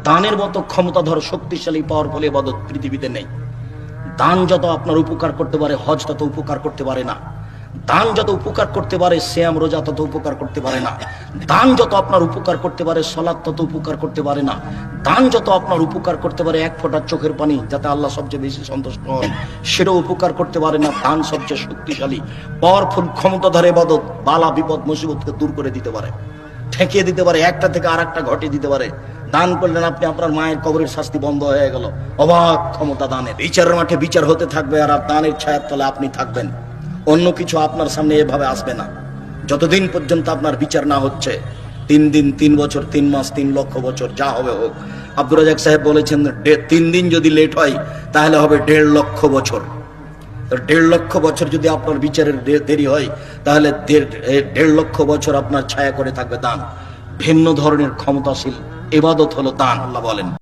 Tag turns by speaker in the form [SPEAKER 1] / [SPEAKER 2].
[SPEAKER 1] দানের মতো ক্ষমতাধর শক্তিশালী পাওয়ারফুল ইবাদত পৃথিবীতে নেই। দান যত আপনার উপকার করতে পারে হজ তত উপকার করতে পারে না। দান যত উপকার করতে পারে সিয়াম রোজা তত উপকার করতে পারে না। দান যত আপনার উপকার করতে পারে সালাত তত উপকার করতে পারে না। দান যত আপনার উপকার করতে পারে এক ফোঁটা চোখের পানি যাতে আল্লাহ সবচেয়ে বেশি সন্তুষ্ট হন সেটাও উপকার করতে পারে না। দান সবচেয়ে শক্তিশালী পাওয়ারফুল ক্ষমতাধর ইবাদত, বালা বিপদ মুসিবতকে দূর করে দিতে পারে, ঠেকিয়ে দিতে পারে, একটা থেকে আর একটা ঘটিয়ে দিতে পারে। দান করলেন আপনি, আপনার মায়ের কবরের শাস্তি বন্ধ হয়ে গেল। অবাক ক্ষমতা দানের। বিচারের মাঠে বিচার হতে থাকবে আর দানের ছায়ার তলে আপনি থাকবেন। অন্য কিছু আপনার সামনে এভাবে আসবে না যতদিন পর্যন্ত আপনার বিচার না হচ্ছে। 3 দিন, 3 বছর, 3 মাস, 3 লক্ষ বছর, যা হবে হোক। আব্দুর রাজাক সাহেব বলেছেন 3 দিন যদি লেট হয় তাহলে হবে 1.5 লক্ষ বছর। 1.5 লক্ষ বছর যদি আপনার বিচারের দেরি হয় তাহলে 1.5 লক্ষ বছর আপনার ছায়া করে থাকবে দান। ভিন্ন ধরনের ক্ষমতাশীল ইবাদত হলো দান। আল্লাহ বলেন